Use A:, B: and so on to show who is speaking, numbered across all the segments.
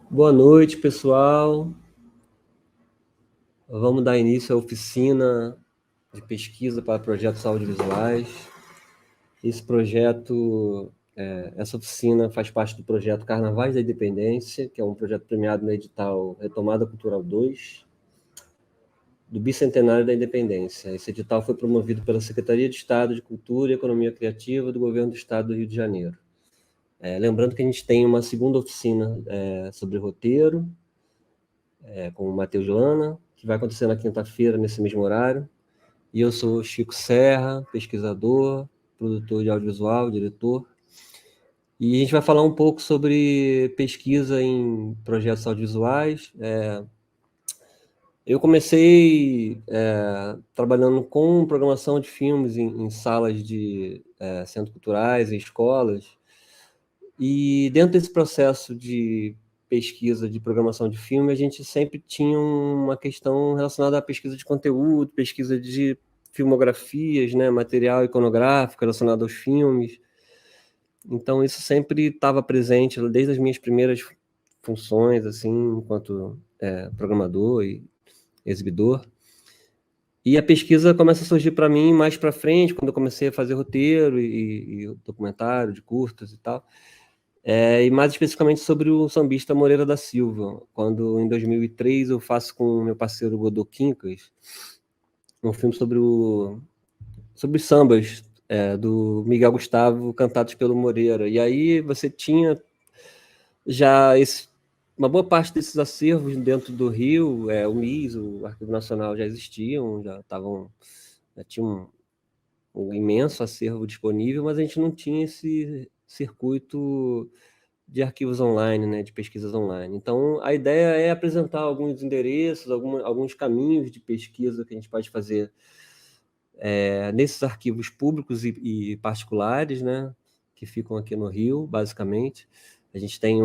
A: Boa noite, pessoal. Vamos dar início à oficina de pesquisa para projetos audiovisuais. Esse projeto, essa oficina faz parte do projeto Carnavais da Independência, que é um projeto premiado no edital Retomada Cultural 2, do Bicentenário da Independência. Esse edital foi promovido pela Secretaria de Estado de Cultura e Economia Criativa do Governo do Estado do Rio de Janeiro. Lembrando que a gente tem uma segunda oficina sobre roteiro, com o Matheus Lana, que vai acontecer na quinta-feira, nesse mesmo horário. E eu sou Chico Serra, pesquisador, produtor de audiovisual, diretor. E a gente vai falar um pouco sobre pesquisa em projetos audiovisuais. Eu comecei trabalhando com programação de filmes em salas de centros culturais e escolas. E dentro desse processo de pesquisa de programação de filme, a gente sempre tinha uma questão relacionada à pesquisa de conteúdo, pesquisa de filmografias, né, material iconográfico relacionado aos filmes. Então isso sempre estava presente desde as minhas primeiras funções, assim, enquanto programador e exibidor. E a pesquisa começa a surgir para mim mais para frente, quando eu comecei a fazer roteiro e documentário de curtas e tal. E mais especificamente sobre o sambista Moreira da Silva, quando em 2003 eu faço com o meu parceiro Godô Quincas um filme sobre os sambas do Miguel Gustavo cantados pelo Moreira. E aí você tinha já uma boa parte desses acervos dentro do Rio, o MIS, o Arquivo Nacional já existiam, já tinha um imenso acervo disponível, mas a gente não tinha esse circuito de arquivos online, né, de pesquisas online. Então, a ideia é apresentar alguns endereços, alguns caminhos de pesquisa que a gente pode fazer nesses arquivos públicos e particulares, né, que ficam aqui no Rio, basicamente. A gente tem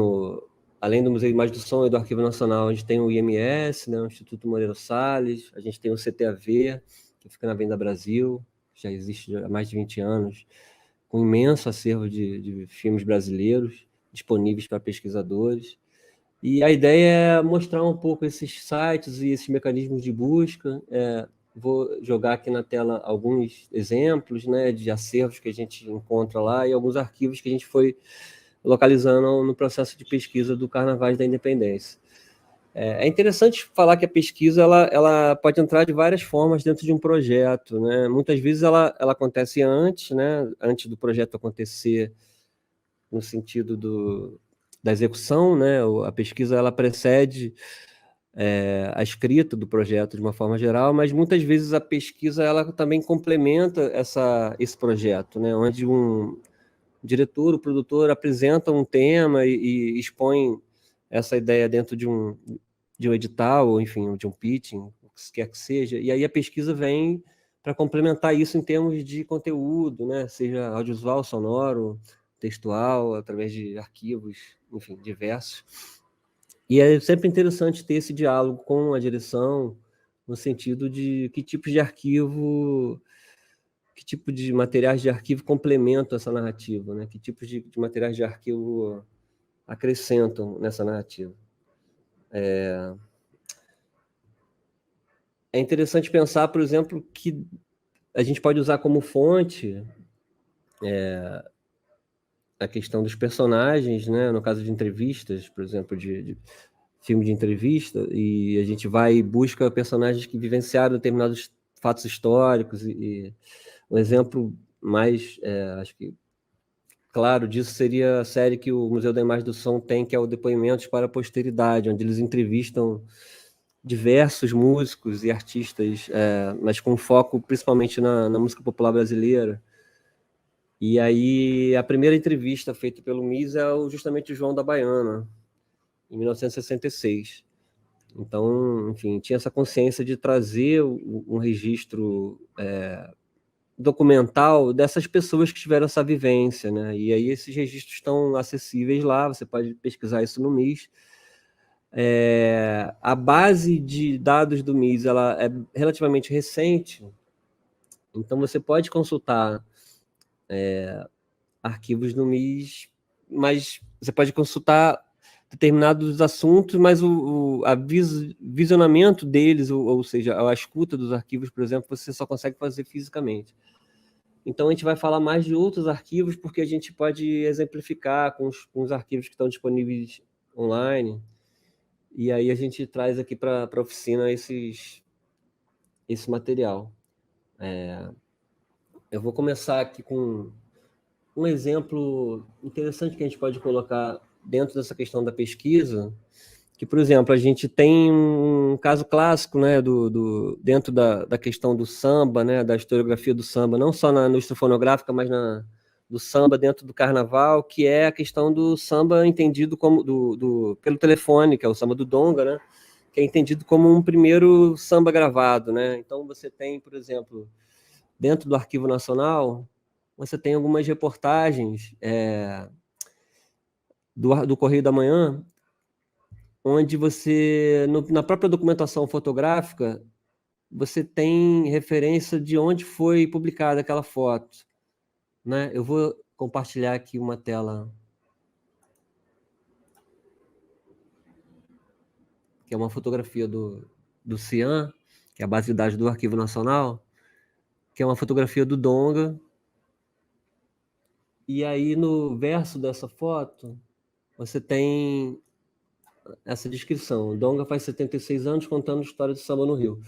A: além do Museu de Imagem do Som e do Arquivo Nacional, a gente tem o IMS, né, o Instituto Moreira Salles, a gente tem o CTAV, que fica na Avenida Brasil, já existe há mais de 20 anos, com um imenso acervo de filmes brasileiros disponíveis para pesquisadores. E a ideia é mostrar um pouco esses sites e esses mecanismos de busca. Vou jogar aqui na tela alguns exemplos, né, de acervos que a gente encontra lá e alguns arquivos que a gente foi localizando no processo de pesquisa do Carnavais da Independência. É interessante falar que a pesquisa ela pode entrar de várias formas dentro de um projeto, né? Muitas vezes ela acontece antes, né? Antes do projeto acontecer, no sentido da execução, né? A pesquisa ela precede a escrita do projeto de uma forma geral, mas muitas vezes a pesquisa ela também complementa esse projeto, né? Onde um diretor, o produtor apresenta um tema e expõe essa ideia dentro de um edital, ou enfim, de um pitching, o que quer que seja, e aí a pesquisa vem para complementar isso em termos de conteúdo, né? Seja audiovisual, sonoro, textual, através de arquivos, enfim, diversos. E é sempre interessante ter esse diálogo com a direção, no sentido de que tipos de arquivo, que tipo de materiais de arquivo complementam essa narrativa, né? Que tipos de materiais de arquivo acrescentam nessa narrativa. É interessante pensar, por exemplo, que a gente pode usar como fonte a questão dos personagens, né? No caso de entrevistas, por exemplo, de filme de entrevista, e a gente vai e busca personagens que vivenciaram determinados fatos históricos, e um exemplo mais, acho que claro disso seria a série que o Museu da Imagem do Som tem, que é o Depoimentos para a Posteridade, onde eles entrevistam diversos músicos e artistas, mas com foco principalmente na música popular brasileira. E aí a primeira entrevista feita pelo MIS é justamente o João da Baiana, em 1966. Então, enfim, tinha essa consciência de trazer um registro documental dessas pessoas que tiveram essa vivência, né? E aí esses registros estão acessíveis lá, você pode pesquisar isso no MIS. A base de dados do MIS ela é relativamente recente, então você pode consultar arquivos do MIS mais... Você pode consultar determinados assuntos, mas o visionamento deles, ou seja, a escuta dos arquivos, por exemplo, você só consegue fazer fisicamente. Então, a gente vai falar mais de outros arquivos, porque a gente pode exemplificar com os arquivos que estão disponíveis online, e aí a gente traz aqui para a oficina esse material. Eu vou começar aqui com um exemplo interessante que a gente pode colocar dentro dessa questão da pesquisa, que, por exemplo, a gente tem um caso clássico, né, dentro da questão do samba, né, da historiografia do samba, não só na indústria fonográfica, mas do samba dentro do carnaval, que é a questão do samba entendido como pelo telefone, que é o samba do Donga, né, que é entendido como um primeiro samba gravado, né. Então você tem, por exemplo, dentro do Arquivo Nacional, você tem algumas reportagens do Correio da Manhã, onde você, na própria documentação fotográfica, você tem referência de onde foi publicada aquela foto, né? Eu vou compartilhar aqui uma tela, que é uma fotografia do CIAN, que é a base de dados do Arquivo Nacional, que é uma fotografia do Donga. E aí, no verso dessa foto, você tem essa descrição: Donga faz 76 anos contando a história do samba no Rio.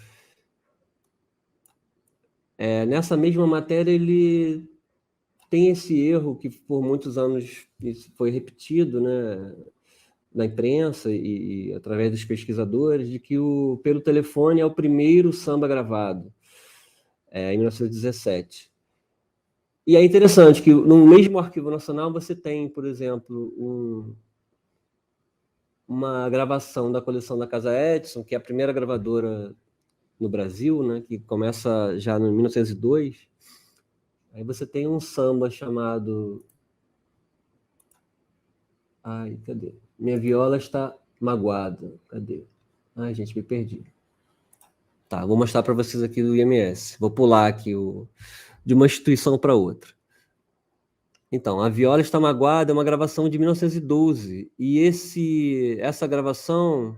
A: Nessa mesma matéria, ele tem esse erro que por muitos anos foi repetido, né, na imprensa e através dos pesquisadores, de que pelo telefone é o primeiro samba gravado, em 1917. E é interessante que no mesmo Arquivo Nacional você tem, por exemplo, uma gravação da coleção da Casa Edison, que é a primeira gravadora no Brasil, né, que começa já em 1902. Aí você tem um samba chamado... Ai, cadê? Minha viola está magoada. Cadê? Ai, gente, me perdi. Tá, vou mostrar para vocês aqui do IMS. Vou pular aqui de uma instituição para outra. Então, A Viola Está Magoada é uma gravação de 1912. E essa gravação,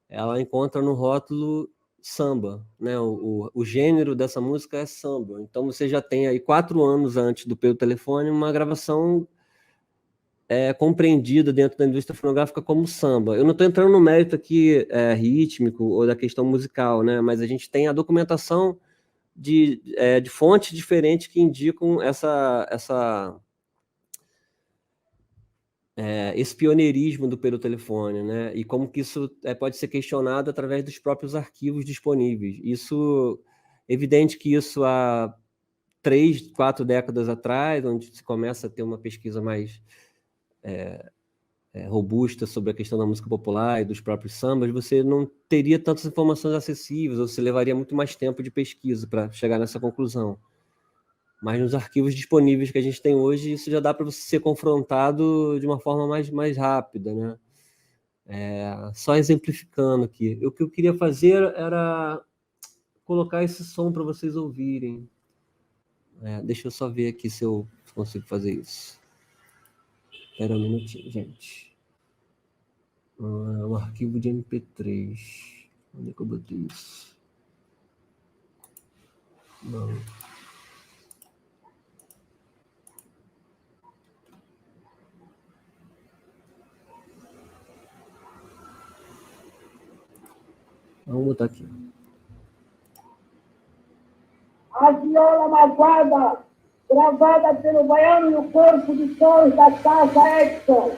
A: ela encontra no rótulo samba, né? O gênero dessa música é samba. Então, você já tem aí 4 anos antes do Pelo Telefone uma gravação compreendida dentro da indústria fonográfica como samba. Eu não estou entrando no mérito aqui rítmico ou da questão musical, né? Mas a gente tem a documentação de fontes diferentes que indicam esse pioneirismo do pelo telefone, né? E como que isso pode ser questionado através dos próprios arquivos disponíveis. Isso, evidente que isso há 3, 4 décadas atrás, onde se começa a ter uma pesquisa mais robusta sobre a questão da música popular e dos próprios sambas, você não teria tantas informações acessíveis, ou você levaria muito mais tempo de pesquisa para chegar nessa conclusão. Mas nos arquivos disponíveis que a gente tem hoje, isso já dá para você ser confrontado de uma forma mais rápida, né? Só exemplificando aqui. O que eu queria fazer era colocar esse som para vocês ouvirem. Deixa eu só ver aqui se eu consigo fazer isso. Espera um minutinho, gente. Um arquivo de MP3. Onde é que eu botei isso? Não. Vamos botar aqui.
B: A viola magoada, gravada pelo baiano no corpo de sons da Casa Edson.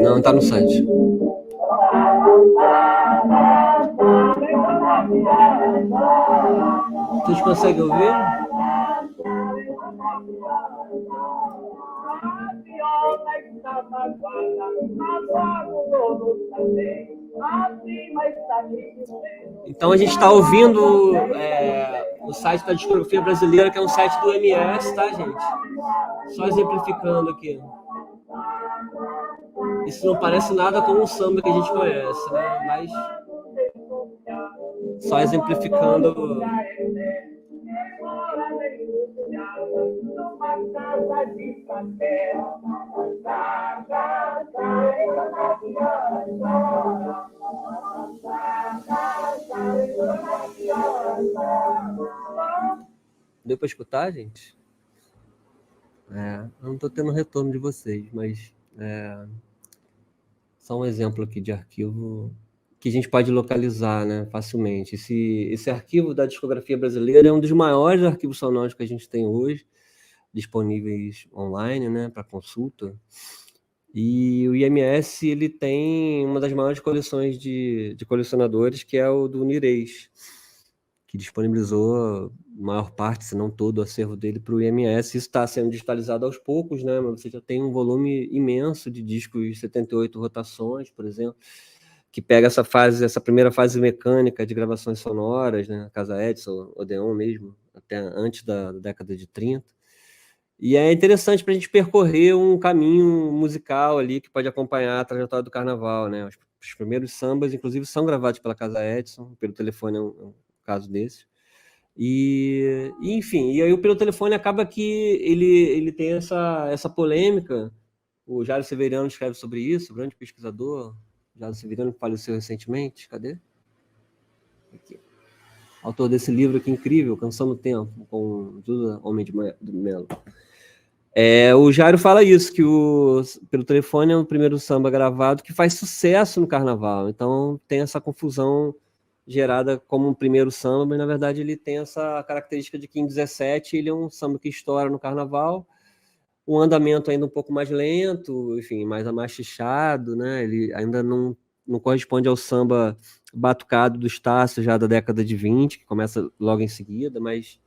A: Não, está no site. Vocês conseguem ouvir? Então a gente está ouvindo o site da Discografia Brasileira, que é um site do MS, tá, gente? Só exemplificando aqui. Isso não parece nada com um samba que a gente conhece, né? Mas só exemplificando
B: numa casa de papel.
A: Deu para escutar, gente? Eu não estou tendo retorno de vocês, mas só um exemplo aqui de arquivo que a gente pode localizar, né, facilmente. Esse arquivo da discografia brasileira é um dos maiores arquivos sonoros que a gente tem hoje, disponíveis online, né, para consulta. E o IMS ele tem uma das maiores coleções de colecionadores, que é o do Nirês, que disponibilizou a maior parte, se não todo, o acervo dele para o IMS. Isso está sendo digitalizado aos poucos, né? Mas você já tem um volume imenso de discos 78 rotações, por exemplo, que pega essa primeira fase mecânica de gravações sonoras, né? Casa Edison, Odeon mesmo, até antes da década de 30. E é interessante para a gente percorrer um caminho musical ali que pode acompanhar a trajetória do carnaval, né? Os primeiros sambas, inclusive, são gravados pela Casa Edison, pelo telefone é um caso desse. Enfim, e aí o pelo telefone acaba que ele tem essa polêmica. O Jairo Severiano escreve sobre isso, grande pesquisador. Jairo Severiano, que faleceu recentemente. Cadê? Aqui. Autor desse livro aqui incrível, Canção do Tempo, com Duda Homem de Melo. O Jairo fala isso, que pelo telefone é o primeiro samba gravado que faz sucesso no carnaval. Então tem essa confusão gerada como um primeiro samba, mas na verdade ele tem essa característica de que em 17 ele é um samba que estoura no carnaval, um andamento ainda um pouco mais lento, enfim, mais amachichado, né? Ele ainda não corresponde ao samba batucado do Estácio já da década de 20, que começa logo em seguida, mas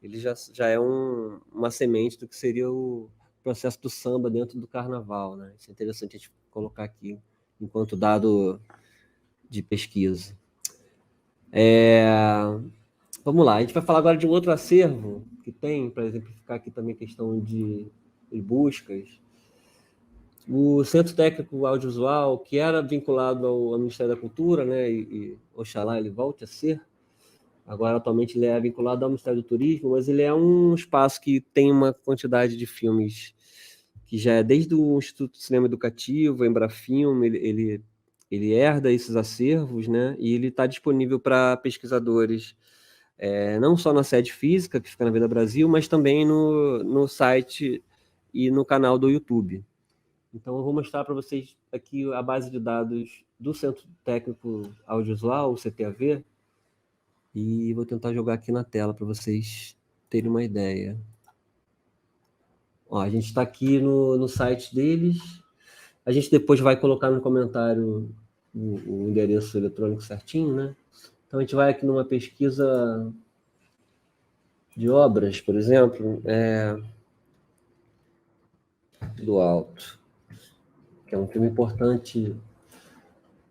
A: ele já é uma semente do que seria o processo do samba dentro do carnaval, né? Isso é interessante a gente colocar aqui enquanto dado de pesquisa. Vamos lá, a gente vai falar agora de um outro acervo que tem, para exemplificar aqui também a questão de buscas. O Centro Técnico Audiovisual, que era vinculado ao Ministério da Cultura, né, e oxalá ele volte a ser, agora atualmente ele é vinculado ao Ministério do Turismo, mas ele é um espaço que tem uma quantidade de filmes que já é desde o Instituto de Cinema Educativo, Embrafilme, ele herda esses acervos, né, e ele está disponível para pesquisadores, não só na sede física, que fica na Avenida Brasil, mas também no site e no canal do YouTube. Então, eu vou mostrar para vocês aqui a base de dados do Centro Técnico Audiovisual, o CTAV, e vou tentar jogar aqui na tela para vocês terem uma ideia. A gente está aqui no site deles. A gente depois vai colocar no comentário o endereço eletrônico certinho, né? Então, a gente vai aqui numa pesquisa de obras, por exemplo, do Alto, que é um filme importante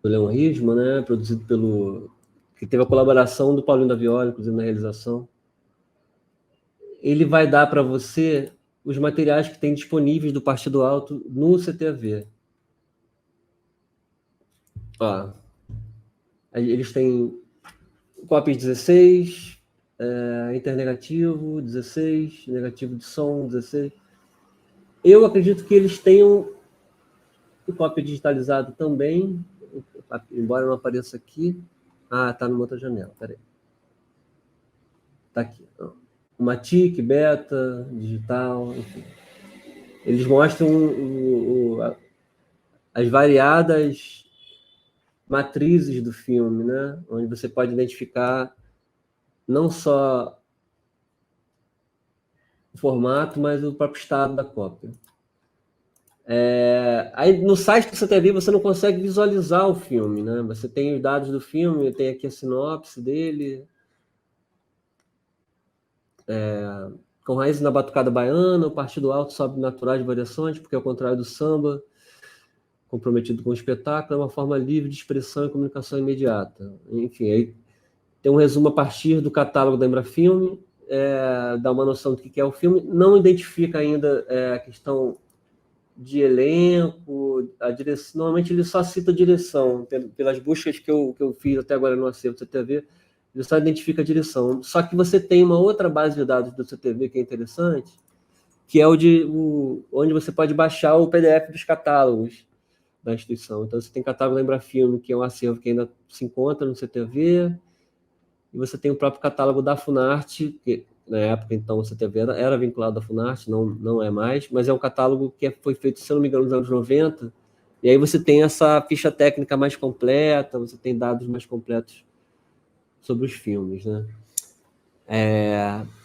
A: do Leon Risman, né? Produzido que teve a colaboração do Paulinho da Viola, inclusive na realização. Ele vai dar para você os materiais que tem disponíveis do Partido Alto no CTAV. Eles têm cópias 16, internegativo 16, negativo de som 16. Eu acredito que eles tenham cópia digitalizada também, embora não apareça aqui. Está numa outra janela, peraí. Está aqui. Uma TIC, beta, digital, enfim. Eles mostram as variadas matrizes do filme, né? Onde você pode identificar não só o formato, mas o próprio estado da cópia. Aí no site do CTV você não consegue visualizar o filme, né? Você tem os dados do filme, tem aqui a sinopse dele, com raízes na batucada baiana, o Partido Alto sobe naturais variações, porque ao contrário do samba, comprometido com o espetáculo, é uma forma livre de expressão e comunicação imediata. Enfim, aí tem um resumo a partir do catálogo da Embrafilme, dá uma noção do que é o filme, não identifica ainda a questão de elenco, a direção. Normalmente ele só cita a direção, pelas buscas que eu fiz até agora no acervo do CTV, ele só identifica a direção. Só que você tem uma outra base de dados do CTV que é interessante, que é onde você pode baixar o PDF dos catálogos da instituição. Então, você tem catálogo Lembra Filme, que é um acervo que ainda se encontra no CTV, e você tem o próprio catálogo da Funarte, que na época, então, o CTV era vinculado à Funarte, não é mais, mas é um catálogo que foi feito, se eu não me engano, nos anos 90, e aí você tem essa ficha técnica mais completa, você tem dados mais completos sobre os filmes, né?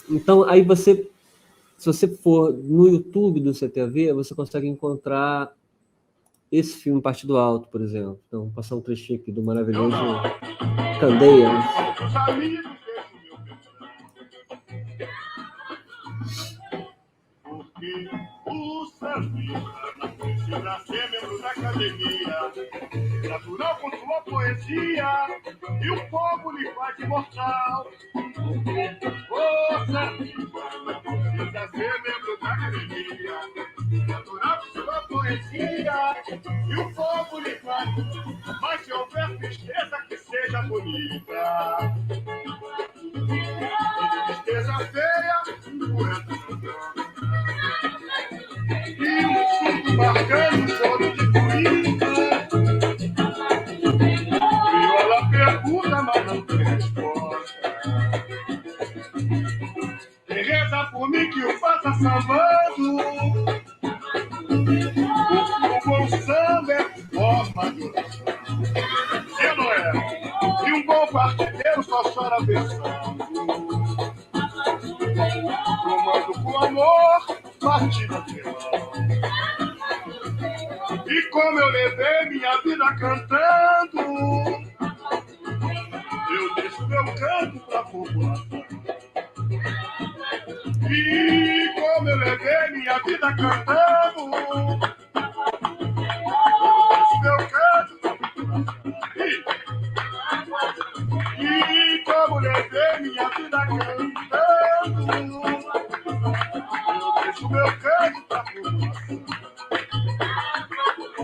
A: Então, aí você, se você for no YouTube do CTV, você consegue encontrar esse filme Partido Alto, por exemplo. Então, vou passar um trechinho aqui do maravilhoso Candeias.
C: Porque o sambista não precisa ser membro da academia. Natural com sua poesia e o povo lhe faz imortal. O sambista não precisa ser membro da academia. Natural com sua poesia e o povo lhe faz. Mas se houver tristeza, que seja bonita. Tristeza feia, poeta cantando. E um surdo marcando todo de polícia. Viola pergunta, mas não tem resposta. Quem reza por mim que o faça sambando. O bom samba é forma de oração. E não é? E um bom partideiro só chora versando. Tomando com amor, partida de mão. E como eu levei minha vida cantando, eu deixo meu canto pra população. E como eu levei minha vida cantando, eu deixo meu canto pra população. E como eu levei minha vida cantando, eu deixo meu canto pra população.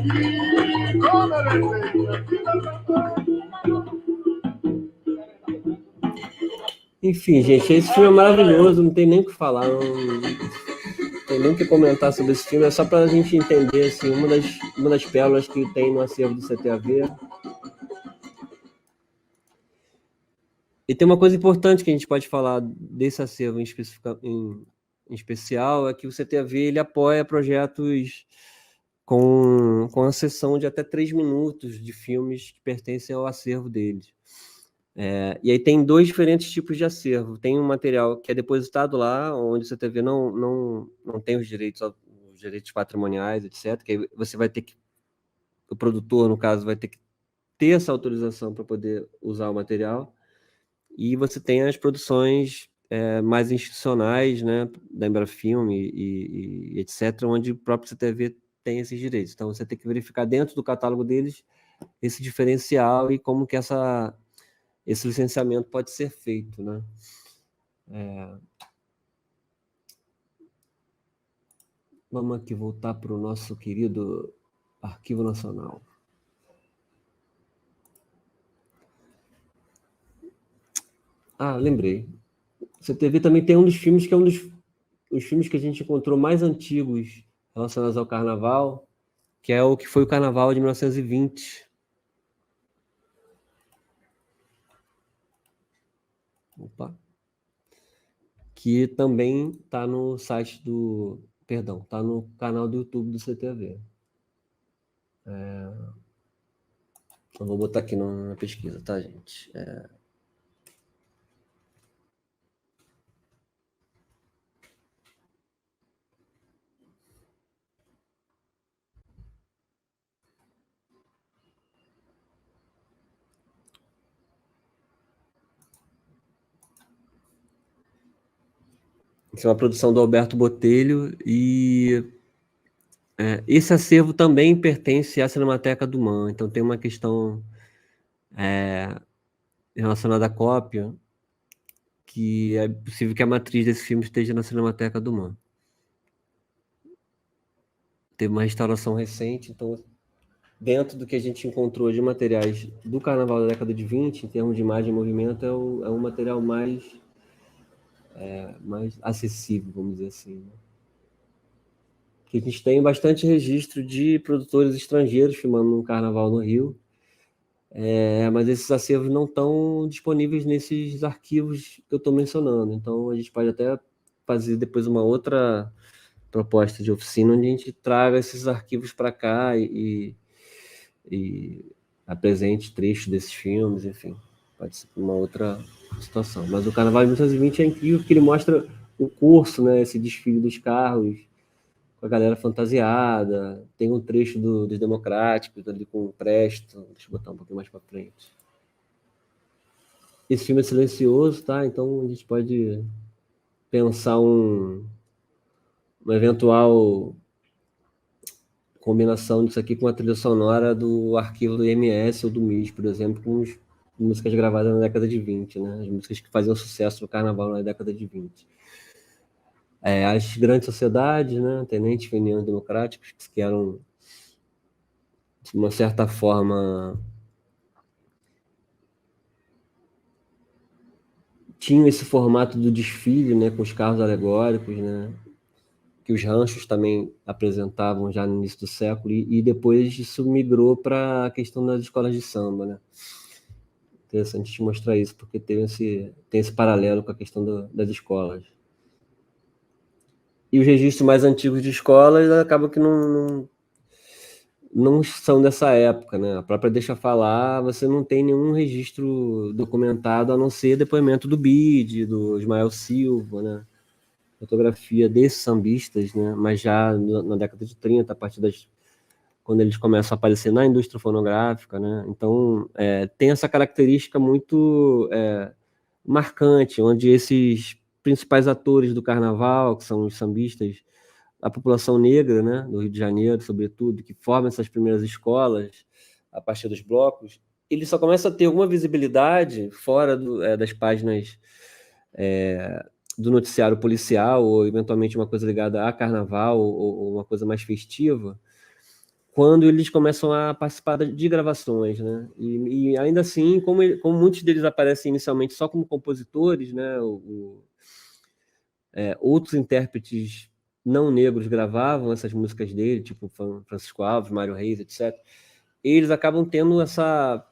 C: E como eu levei minha vida cantando.
A: Enfim, gente, esse filme é maravilhoso, não tem nem o que falar, não tem nem o que comentar sobre esse filme, é só para a gente entender assim, uma das pérolas que tem no acervo do CTAV. E tem uma coisa importante que a gente pode falar desse acervo em especial, é que o CTAV ele apoia projetos com a sessão de até 3 minutos de filmes que pertencem ao acervo deles. E aí tem 2 diferentes tipos de acervo. Tem um material que é depositado lá, onde o CTV não tem os direitos patrimoniais, etc. Que aí você vai ter que, o produtor, no caso, vai ter que ter essa autorização para poder usar o material. E você tem as produções mais institucionais, né, da Embrafilme e etc., onde o próprio CTV tem esses direitos. Então, você tem que verificar dentro do catálogo deles esse diferencial e como que esse licenciamento pode ser feito, né? Vamos aqui voltar para o nosso querido Arquivo Nacional. Lembrei. O CTV também tem um dos filmes que é os filmes que a gente encontrou mais antigos relacionados ao Carnaval, que é o que foi o Carnaval de 1920. Opa. Que também está no site está no canal do YouTube do CTV. Eu vou botar aqui na pesquisa, tá, gente? Isso é uma produção do Alberto Botelho e esse acervo também pertence à Cinemateca do MAN, então tem uma questão relacionada à cópia que é possível que a matriz desse filme esteja na Cinemateca do MAN. Teve uma restauração recente, então dentro do que a gente encontrou de materiais do Carnaval da década de 20, em termos de imagem e movimento, é um material mais acessível, vamos dizer assim, né? Que a gente tem bastante registro de produtores estrangeiros filmando um Carnaval no Rio, mas esses acervos não estão disponíveis nesses arquivos que eu estou mencionando. Então, a gente pode até fazer depois uma outra proposta de oficina, onde a gente traga esses arquivos para cá e apresente trechos desses filmes, enfim. Pode ser uma outra situação. Mas o Carnaval de 1920 é incrível, porque ele mostra o curso, né, esse desfile dos carros, com a galera fantasiada. Tem um trecho dos Democráticos ali com o Presto. Deixa eu botar um pouquinho mais para frente. Esse filme é silencioso, tá? Então a gente pode pensar uma eventual combinação disso aqui com a trilha sonora do arquivo do IMS ou do MIS, por exemplo, com músicas gravadas na década de 20, né? As músicas que faziam sucesso no Carnaval na década de 20. As grandes sociedades, né? Tenentes fenianos democráticos, que eram, de uma certa forma, tinham esse formato do desfile, né? Com os carros alegóricos, né? Que os ranchos também apresentavam já no início do século, e depois isso migrou para a questão das escolas de samba, né? Interessante te mostrar isso, porque tem esse paralelo com a questão das escolas. E os registros mais antigos de escolas acabam que não são dessa época, né? A própria Deixa Falar, você não tem nenhum registro documentado, a não ser depoimento do Bide, do Ismael Silva, né? Fotografia desses sambistas, né? Mas já na década de 30, a partir quando eles começam a aparecer na indústria fonográfica, né? Então, tem essa característica muito marcante, onde esses principais atores do Carnaval, que são os sambistas, a população negra, né, do Rio de Janeiro, sobretudo, que formam essas primeiras escolas a partir dos blocos, eles só começam a ter alguma visibilidade fora das páginas do noticiário policial, ou eventualmente uma coisa ligada a Carnaval, ou uma coisa mais festiva, quando eles começam a participar de gravações, né? E ainda assim, como muitos deles aparecem inicialmente só como compositores, né? Outros intérpretes não negros gravavam essas músicas dele, tipo Francisco Alves, Mário Reis, etc. Eles acabam tendo essa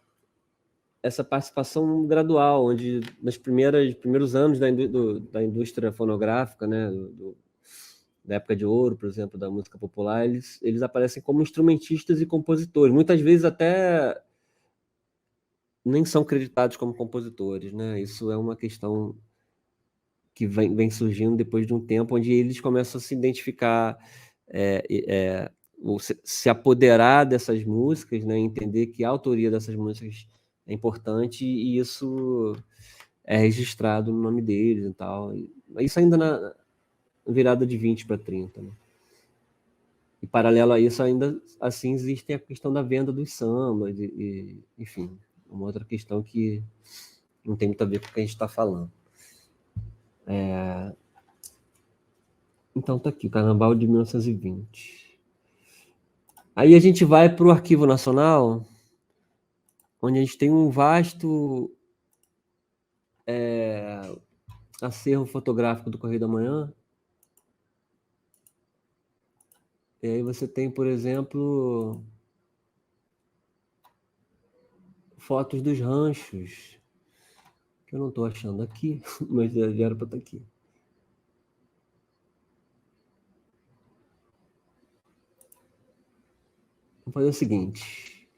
A: participação gradual, onde nos primeiros anos da indústria fonográfica, né, da época de ouro, por exemplo, da música popular, eles aparecem como instrumentistas e compositores. Muitas vezes até nem são creditados como compositores, né? Isso é uma questão que vem surgindo depois de um tempo, onde eles começam a se identificar, ou se apoderar dessas músicas, né? Entender que a autoria dessas músicas é importante, e isso é registrado no nome deles e tal. Isso ainda na virada de 20 para 30, né? E paralelo a isso, ainda assim, existe a questão da venda dos sambas, enfim, uma outra questão que não tem muito a ver com o que a gente está falando. Então tá aqui, o Carnaval de 1920. Aí a gente vai para o Arquivo Nacional, onde a gente tem um vasto acervo fotográfico do Correio da Manhã. E aí você tem, por exemplo, fotos dos ranchos, que eu não estou achando aqui, mas já era para estar aqui. Vamos fazer o seguinte.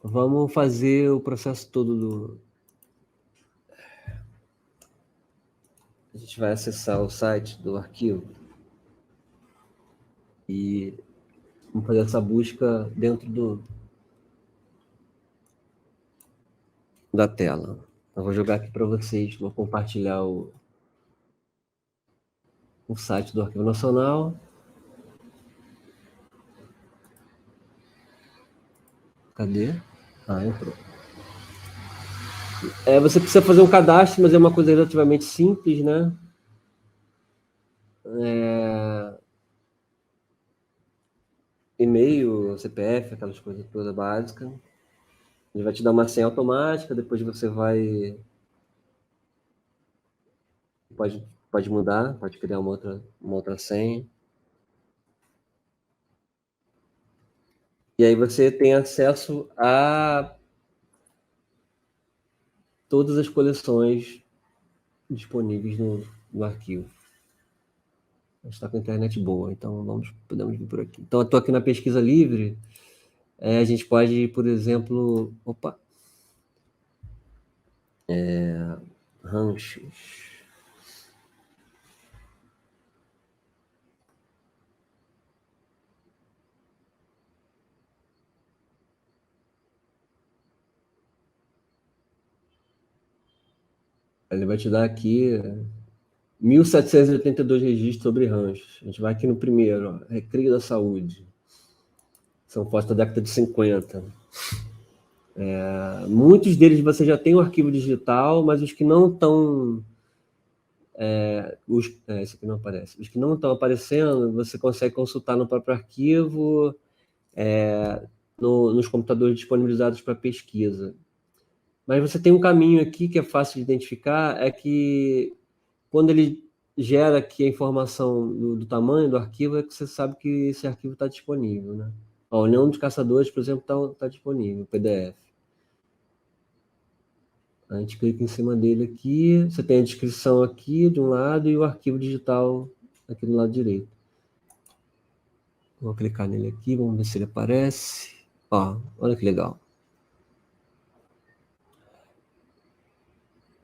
A: Vamos fazer o processo todo A gente vai acessar o site do arquivo e vamos fazer essa busca dentro da tela. Eu vou jogar aqui para vocês, vou compartilhar o site do Arquivo Nacional. Cadê? Entrou. Você precisa fazer um cadastro, mas é uma coisa relativamente simples, né? e-mail, CPF, aquelas coisas todas básicas. Ele vai te dar uma senha automática, depois você pode mudar, pode criar uma outra senha. E aí você tem acesso a todas as coleções disponíveis no arquivo. A gente está com a internet boa, então podemos vir por aqui. Então, eu estou aqui na pesquisa livre. A gente pode, por exemplo... ranchos. Ele vai te dar aqui 1.782 registros sobre ranchos. A gente vai aqui no primeiro, ó, Recreio da Saúde. São fotos da década de 50. Muitos deles você já tem um arquivo digital, mas os que não estão... esse aqui não aparece. Os que não estão aparecendo, você consegue consultar no próprio arquivo, nos computadores disponibilizados para pesquisa. Mas você tem um caminho aqui que é fácil de identificar, é que quando ele gera aqui a informação do tamanho do arquivo, é que você sabe que esse arquivo está disponível, né? A União dos Caçadores, por exemplo, está disponível, PDF. A gente clica em cima dele aqui, você tem a descrição aqui de um lado e o arquivo digital aqui do lado direito. Vou clicar nele aqui, vamos ver se ele aparece. Ó, olha que legal.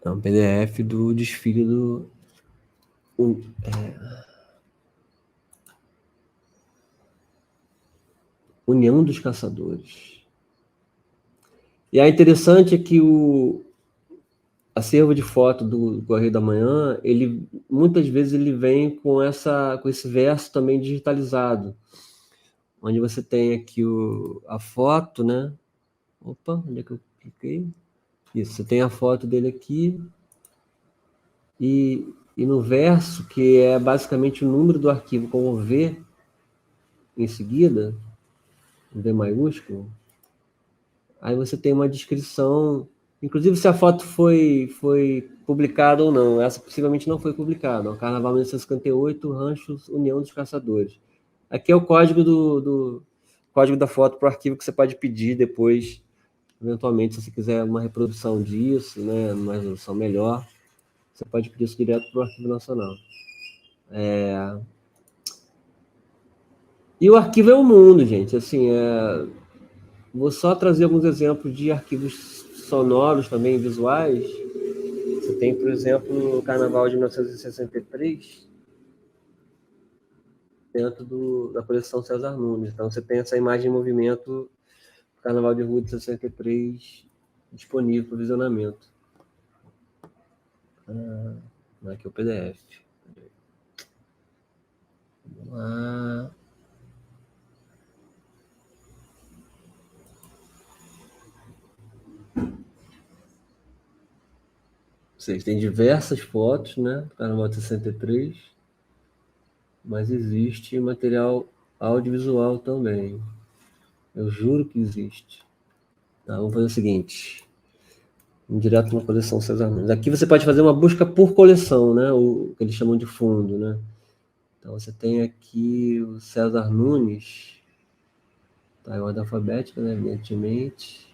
A: É um PDF do desfile União dos Caçadores. E é interessante que o acervo de foto do Correio da Manhã, muitas vezes ele vem com esse verso também digitalizado, onde você tem aqui a foto, né? Opa, onde é que eu cliquei? Isso, você tem a foto dele aqui e no verso, que é basicamente o número do arquivo com o V em seguida, um V maiúsculo, aí você tem uma descrição, inclusive se a foto foi publicada ou não. Essa possivelmente não foi publicada. O Carnaval 1958, Ranchos União dos Caçadores. Aqui é o código código da foto para o arquivo que você pode pedir depois, eventualmente, se você quiser uma reprodução disso, né, uma resolução melhor, você pode pedir isso direto para o Arquivo Nacional. E o arquivo é um mundo, gente. Assim, vou só trazer alguns exemplos de arquivos sonoros também, visuais. Você tem, por exemplo, o Carnaval de 1963, dentro da coleção César Nunes. Então, você tem essa imagem em movimento do Carnaval de Rua de 63 disponível para visionamento. Aqui é o PDF. Vamos lá. Vocês têm diversas fotos, né? Do Carnaval de 63, mas existe material audiovisual também. Eu juro que existe. Tá, vamos fazer o seguinte. Vamos direto na coleção César Nunes. Aqui você pode fazer uma busca por coleção, né? O que eles chamam de fundo, né? Então você tem aqui o César Nunes. Tá, em ordem alfabética, né? Evidentemente.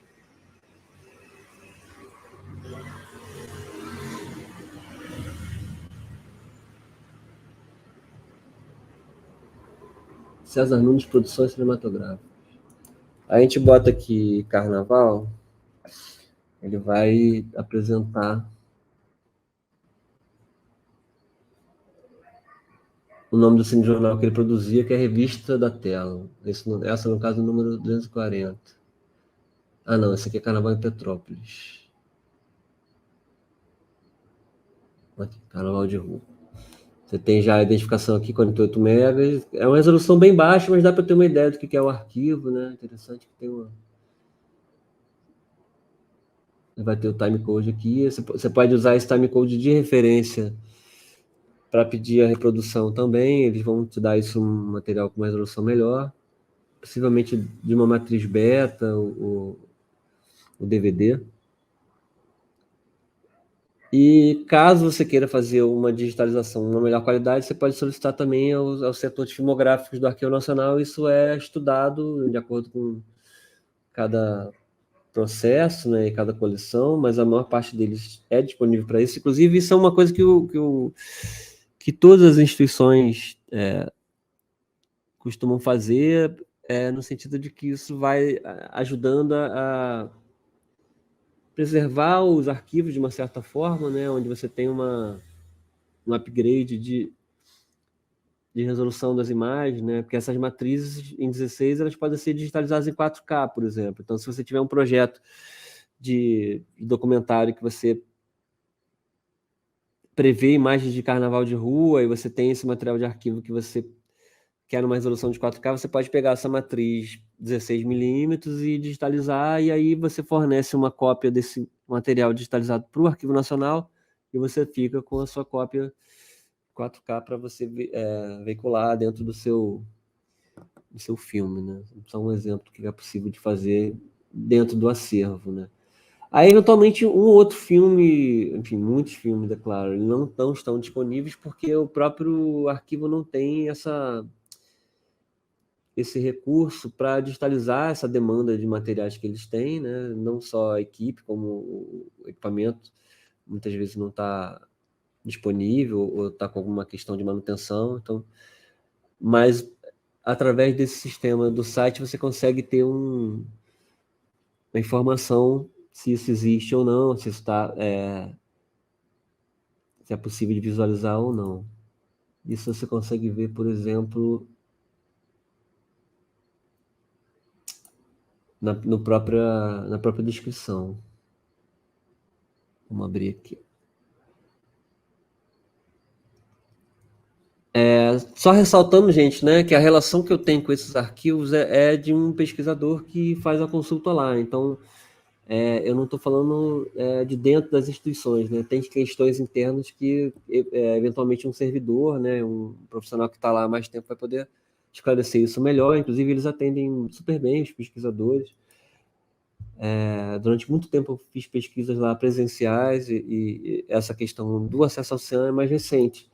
A: César Nunes Produções Cinematográficas. Aí a gente bota aqui Carnaval, ele vai apresentar o nome do cinejornal que ele produzia, que é a Revista da Tela. Essa, no caso, é o número 240. Ah, não, esse aqui é Carnaval em Petrópolis. Aqui, Carnaval de Rua. Você tem já a identificação aqui, 48 megas. É uma resolução bem baixa, mas dá para ter uma ideia do que é o arquivo, né? Interessante que tem vai ter o timecode aqui. Você pode usar esse timecode de referência para pedir a reprodução também. Eles vão te dar isso, um material com uma resolução melhor. possivelmente de uma matriz beta, o DVD. E caso você queira fazer uma digitalização uma melhor qualidade, você pode solicitar também ao setor de filmográficos do Arquivo Nacional. Isso é estudado de acordo com cada processo, né, e cada coleção, mas a maior parte deles é disponível para isso. Inclusive, isso é uma coisa que todas as instituições costumam fazer, no sentido de que isso vai ajudando a preservar os arquivos de uma certa forma, né, onde você tem um upgrade de resolução das imagens, né, porque essas matrizes em 16 elas podem ser digitalizadas em 4K, por exemplo. Então, se você tiver um projeto de documentário que você prevê imagens de carnaval de rua e você tem esse material de arquivo que você quer numa resolução de 4K, você pode pegar essa matriz 16mm e digitalizar, e aí você fornece uma cópia desse material digitalizado para o Arquivo Nacional e você fica com a sua cópia 4K para você veicular dentro do seu filme, né? Só um exemplo que é possível de fazer dentro do acervo, né? Aí, eventualmente, um ou outro filme, enfim, muitos filmes, é claro, não estão disponíveis porque o próprio arquivo não tem esse recurso para digitalizar essa demanda de materiais que eles têm, né? Não só a equipe, como o equipamento, muitas vezes não está disponível ou está com alguma questão de manutenção. Então, mas através desse sistema do site você consegue ter uma informação se isso existe ou não, se se é possível de visualizar ou não. Isso você consegue ver, por exemplo, na própria descrição. Vamos abrir aqui. Só ressaltando, gente, né, que a relação que eu tenho com esses arquivos é de um pesquisador que faz a consulta lá. Então, eu não estou falando de dentro das instituições, né? Tem questões internas que, eventualmente, um servidor, né, um profissional que está lá há mais tempo vai poder esclarecer isso melhor. Inclusive, eles atendem super bem os pesquisadores. Durante muito tempo eu fiz pesquisas lá presenciais e essa questão do acesso ao oceano é mais recente.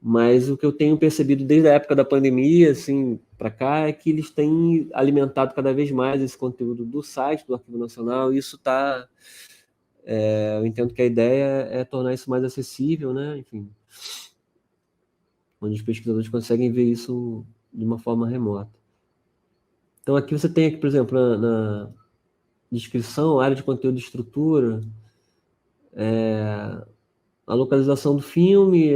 A: Mas o que eu tenho percebido desde a época da pandemia, assim, para cá, é que eles têm alimentado cada vez mais esse conteúdo do site do Arquivo Nacional, e isso está... eu entendo que a ideia é tornar isso mais acessível, né? Enfim, onde os pesquisadores conseguem ver isso de uma forma remota. Então, aqui você tem, aqui, por exemplo, na descrição, área de conteúdo e estrutura, a localização do filme,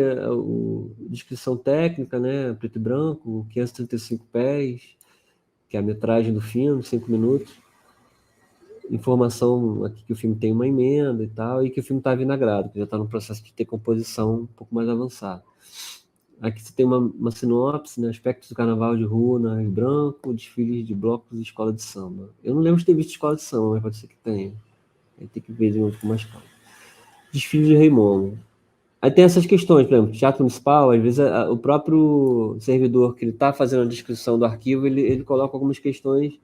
A: descrição técnica, né, preto e branco, 535 pés, que é a metragem do filme, 5 minutos. Informação aqui que o filme tem uma emenda e tal, e que o filme está vinagrado, que já está no processo de ter composição um pouco mais avançada. Aqui você tem uma sinopse, né, aspectos do carnaval de rua na Rio Branco, desfiles de blocos e escola de samba. Eu não lembro de ter visto escola de samba, mas pode ser que tenha. Aí tem que ver de novo com mais calma. Desfile de Rei Momo. Aí tem essas questões, por exemplo, teatro municipal, às vezes o próprio servidor que ele está fazendo a descrição do arquivo, ele coloca algumas questões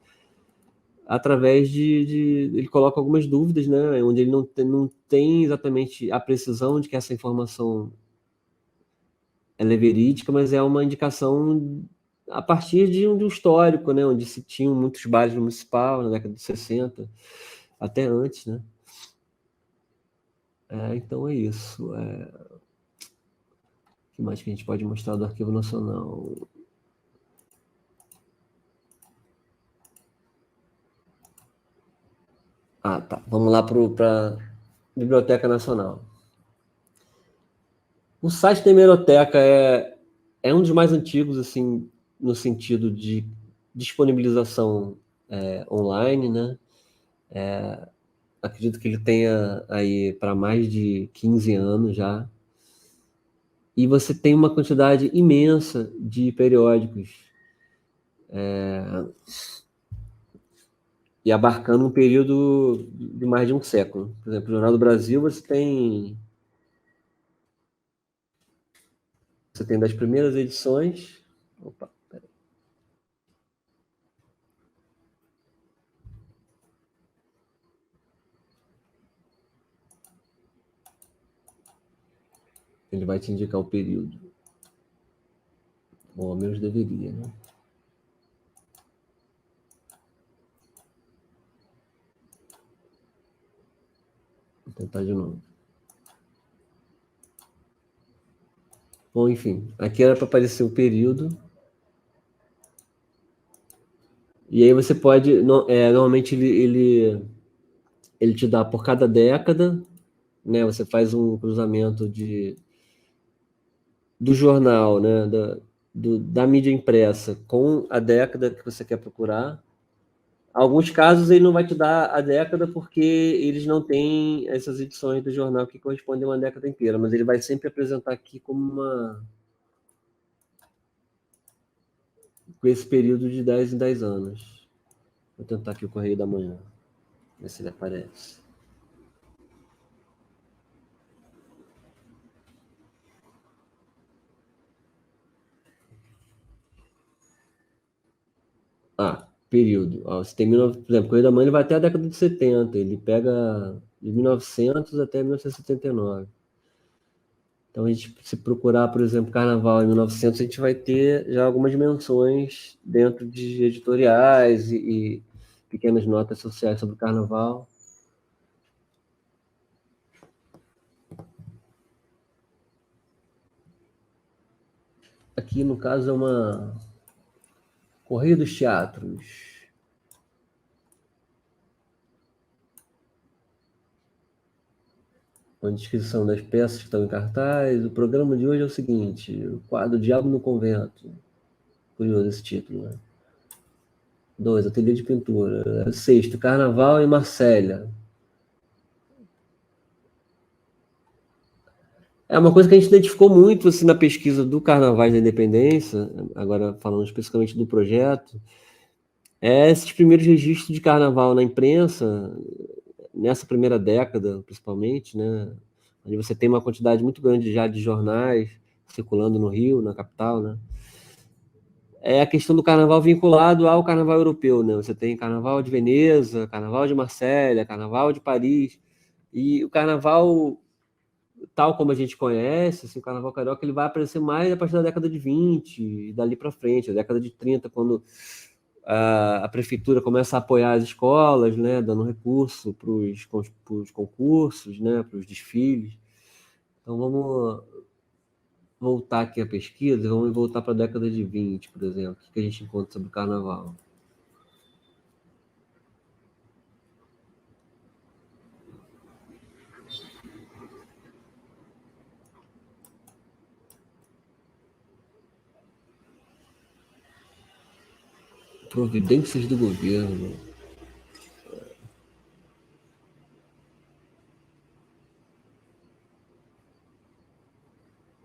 A: através ele coloca algumas dúvidas, né, onde ele não tem exatamente a precisão de que essa informação ela é verídica, mas é uma indicação a partir de um histórico, né, onde se tinham muitos bailes no municipal, na década de 60, até antes, né. Então é isso. O que mais que a gente pode mostrar do Arquivo Nacional? Tá. Vamos lá para a Biblioteca Nacional. O site da Hemeroteca é um dos mais antigos, assim, no sentido de disponibilização online, né? Acredito que ele tenha aí para mais de 15 anos já. E você tem uma quantidade imensa de periódicos. E abarcando um período de mais de um século. Por exemplo, no Jornal do Brasil você tem das primeiras edições. Opa, peraí. Ele vai te indicar o período. Ou ao menos deveria, né? Vou tentar de novo. Bom, enfim, aqui era para aparecer o período. E aí você pode... normalmente ele te dá por cada década, né? Você faz um cruzamento do jornal, né? Da mídia impressa com a década que você quer procurar. Alguns casos ele não vai te dar a década porque eles não têm essas edições do jornal que correspondem a uma década inteira, mas ele vai sempre apresentar aqui como com esse período de 10 em 10 anos. Vou tentar aqui o Correio da Manhã, ver se ele aparece. Período. Você tem por exemplo, o Correio da Manhã ele vai até a década de 70, ele pega de 1900 até 1979. Então, a gente, se procurar, por exemplo, Carnaval em 1900, a gente vai ter já algumas menções dentro de editoriais e pequenas notas sociais sobre o Carnaval. Aqui, no caso, é uma Correio dos Teatros. Uma descrição das peças que estão em cartaz. O programa de hoje é o seguinte: o quadro Diabo no Convento. Curioso esse título, né? 2, Ateliê de Pintura. 6, Carnaval em Marsella. É uma coisa que a gente identificou muito assim, na pesquisa do Carnavais da Independência, agora falando especificamente do projeto, esses primeiros registros de carnaval na imprensa, nessa primeira década, principalmente, né, onde você tem uma quantidade muito grande já de jornais circulando no Rio, na capital, né, é a questão do carnaval vinculado ao carnaval europeu, né? Você tem carnaval de Veneza, carnaval de Marsella, carnaval de Paris, e o carnaval, tal como a gente conhece, assim, o carnaval carioca, ele vai aparecer mais a partir da década de 20 e dali para frente, a década de 30, quando a prefeitura começa a apoiar as escolas, né, dando recurso para os concursos, né, para os desfiles. Então, vamos voltar aqui à pesquisa, vamos voltar para a década de 20, por exemplo. O que a gente encontra sobre o carnaval? Providências do governo.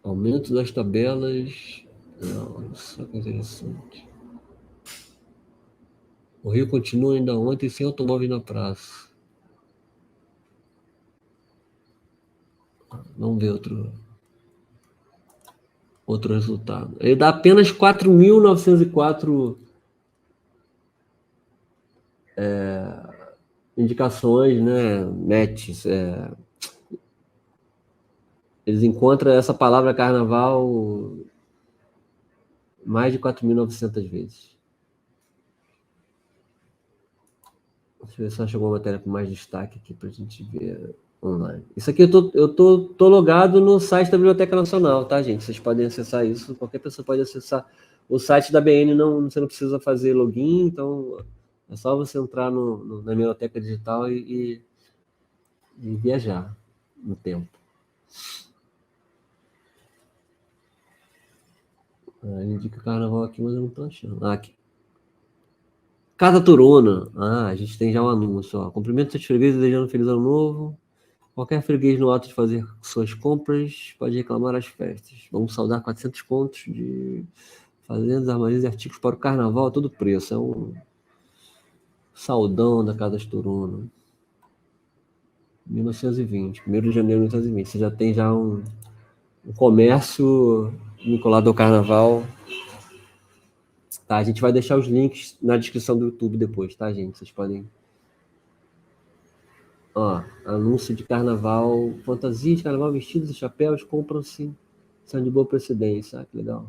A: Aumento das tabelas. Não, só que interessante. O Rio continua ainda ontem sem automóvel na praça. Vamos ver outro resultado. Ele dá apenas 4.904 indicações, né, matches. Eles encontram essa palavra carnaval mais de 4.900 vezes. Deixa eu ver se eu acho alguma matéria com mais destaque aqui para a gente ver online. Isso aqui eu tô logado no site da Biblioteca Nacional, tá, gente? Vocês podem acessar isso, qualquer pessoa pode acessar. O site da BN você não precisa fazer login, então é só você entrar na biblioteca digital e viajar no tempo. Ele indica carnaval aqui, mas eu não estou achando. Aqui. Casa Turuna. A gente tem já um anúncio. Ó. Cumprimento seus fregueses, desejando um feliz ano novo. Qualquer freguês no ato de fazer suas compras pode reclamar as festas. Vamos saudar 400 contos de fazendas, armarias e artigos para o carnaval a todo preço. É um saudão da Casa Turuna. 1920, 1º de janeiro de 1920. Você já tem já um comércio vinculado ao carnaval. Tá, a gente vai deixar os links na descrição do YouTube depois, tá, gente? Vocês podem Ó, anúncio de carnaval, fantasia de carnaval, vestidos e chapéus compram-se, são de boa procedência. Ah, que legal.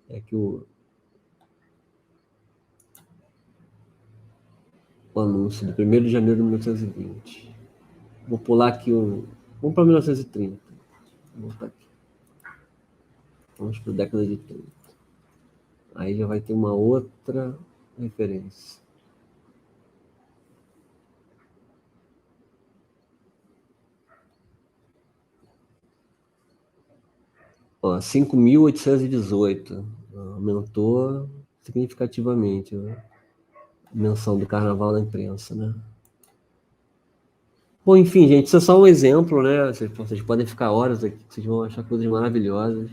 A: É que o anúncio de 1º de janeiro de 1920. Vou pular aqui vamos para 1930. Vamos para aqui. Vamos para a década de 30. Aí já vai ter uma outra referência. Ó, 5.818. Aumentou significativamente a menção do carnaval na imprensa, né? Bom, enfim, gente, isso é só um exemplo, né? Vocês podem ficar horas aqui, vocês vão achar coisas maravilhosas.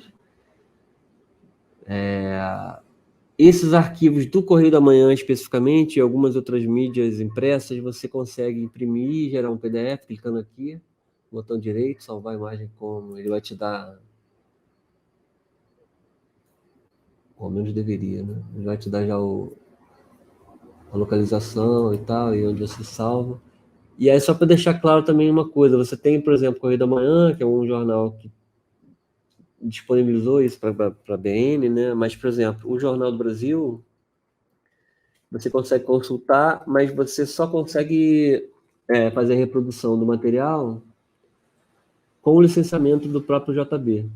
A: Esses arquivos do Correio da Manhã, especificamente, e algumas outras mídias impressas, você consegue imprimir e gerar um PDF, clicando aqui, botão direito, salvar a imagem como, ele vai te dar, ou ao menos deveria, né? Ele vai te dar já a localização e tal, e onde você salva. E aí, só para deixar claro também uma coisa, você tem, por exemplo, Correio da Manhã, que é um jornal que disponibilizou isso para a BN, né? Mas, por exemplo, o Jornal do Brasil, você consegue consultar, mas você só consegue fazer a reprodução do material com o licenciamento do próprio JB.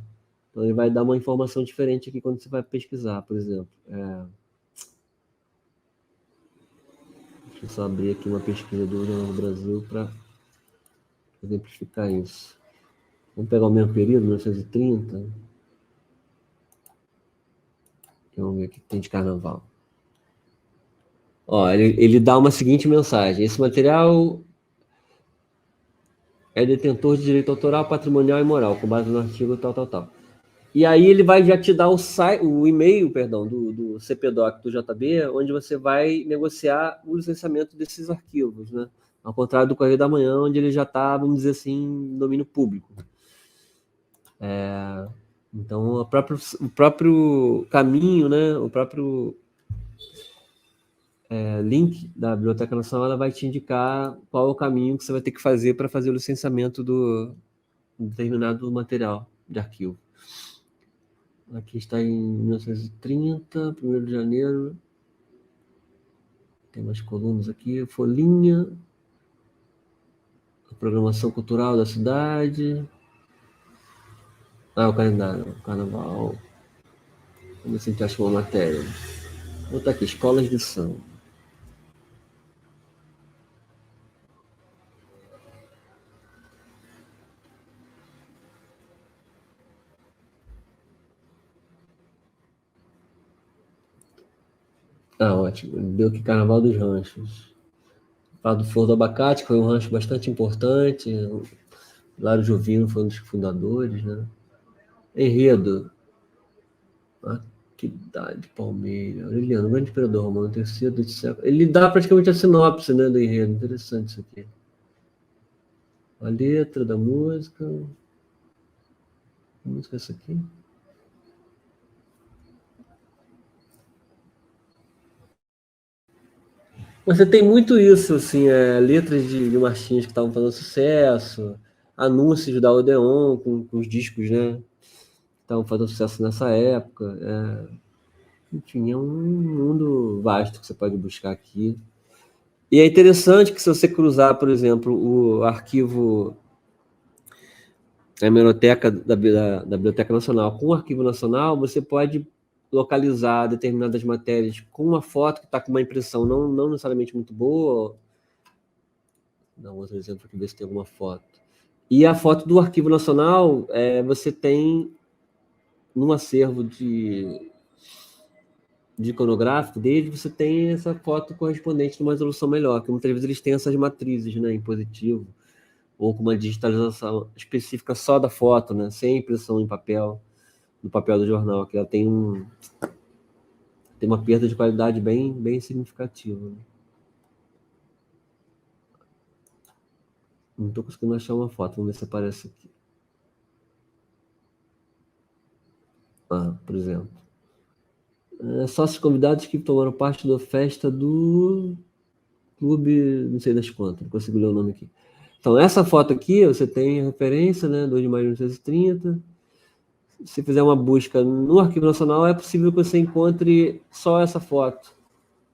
A: Então, ele vai dar uma informação diferente aqui quando você vai pesquisar, por exemplo. Deixa eu só abrir aqui uma pesquisa do Jornal do Brasil para exemplificar isso. Vamos pegar o mesmo período, 1930. Vamos ver o que tem de carnaval. Ó, ele dá uma seguinte mensagem: esse material é detentor de direito autoral, patrimonial e moral, com base no artigo tal. E aí ele vai já te dar o e-mail, perdão, do CPDOC do JB, onde você vai negociar o licenciamento desses arquivos, né? Ao contrário do Correio da Manhã, onde ele já está, vamos dizer assim, em domínio público. Então, o próprio caminho, né? O próprio link da Biblioteca Nacional, ela vai te indicar qual é o caminho que você vai ter que fazer para fazer o licenciamento do determinado material de arquivo. Aqui está em 1930, 1º de janeiro. Tem umas colunas aqui. Folhinha. A programação cultural da cidade. O calendário. O carnaval. Vamos ver se a gente acha uma matéria. Vou botar aqui, escolas de samba. Ótimo. Ele deu aqui Carnaval dos Ranchos. Fala do Flor do Abacate, que foi um rancho bastante importante. Lário Jovino foi um dos fundadores, né? Enredo. Aquidade, Palmeira. Aureliano, grande imperador romano, terceiro do século. Ele dá praticamente a sinopse, né, do enredo. Interessante isso aqui. A letra da música. Que música é essa aqui? Você tem muito isso, assim, letras de marchinhas que estavam fazendo sucesso, anúncios da Odeon com os discos, né? Que estavam fazendo sucesso nessa época. Enfim, é um mundo vasto que você pode buscar aqui. E é interessante que, se você cruzar, por exemplo, o arquivo da Hemeroteca da Biblioteca Nacional com o Arquivo Nacional, você pode localizar determinadas matérias com uma foto que está com uma impressão não necessariamente muito boa. Dá um outro exemplo aqui, ver se tem alguma foto. E a foto do Arquivo Nacional, você tem num acervo de iconográfico dele, você tem essa foto correspondente numa resolução melhor, que muitas vezes eles têm essas matrizes, né, em positivo, ou com uma digitalização específica só da foto, né, sem impressão em papel, no papel do jornal, que ela tem uma perda de qualidade bem significativa. Né? Não estou conseguindo achar uma foto, vamos ver se aparece aqui. Por exemplo. Sócios convidados que tomaram parte da festa do Clube, não sei das quantas, não consigo ler o nome aqui. Então, essa foto aqui, você tem a referência, né, 2 de maio de 1930. Se fizer uma busca no Arquivo Nacional, é possível que você encontre só essa foto,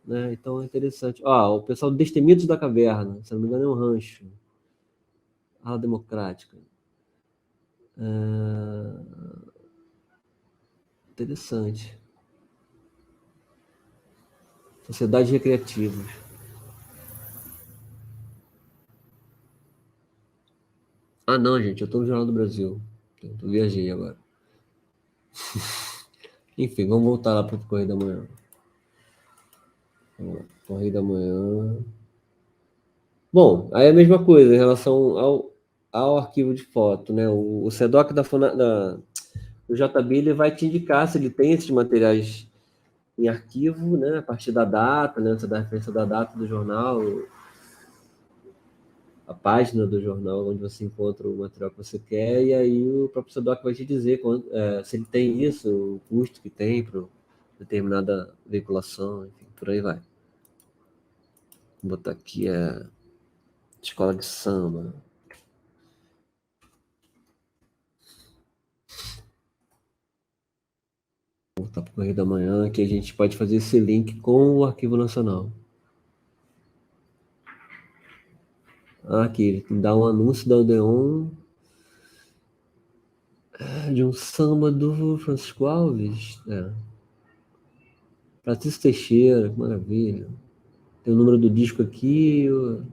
A: né? Então, é interessante. Ó, o pessoal do Destemidos da Caverna, se não me engano, é um rancho. Ala Democrática. Interessante. Sociedades recreativas. Ah, não, gente, eu estou no Jornal do Brasil. Eu viajei agora. Enfim, vamos voltar lá para o Correio da Manhã. Correio da Manhã. Bom, aí é a mesma coisa em relação ao arquivo de foto, né? O SEDOC do JB ele vai te indicar se ele tem esses materiais em arquivo, né? A partir da data, né? Você dá a referência da data do jornal, a página do jornal onde você encontra o material que você quer, e aí o próprio SEDOC vai te dizer se ele tem isso, o custo que tem para determinada veiculação, enfim, por aí vai. Vou botar aqui a escola de samba. Vou voltar para o Correio da Manhã, que a gente pode fazer esse link com o Arquivo Nacional. Aqui, ele dá um anúncio da Odeon de um samba do Francisco Alves. Patrício Teixeira, que maravilha. Tem o número do disco aqui e o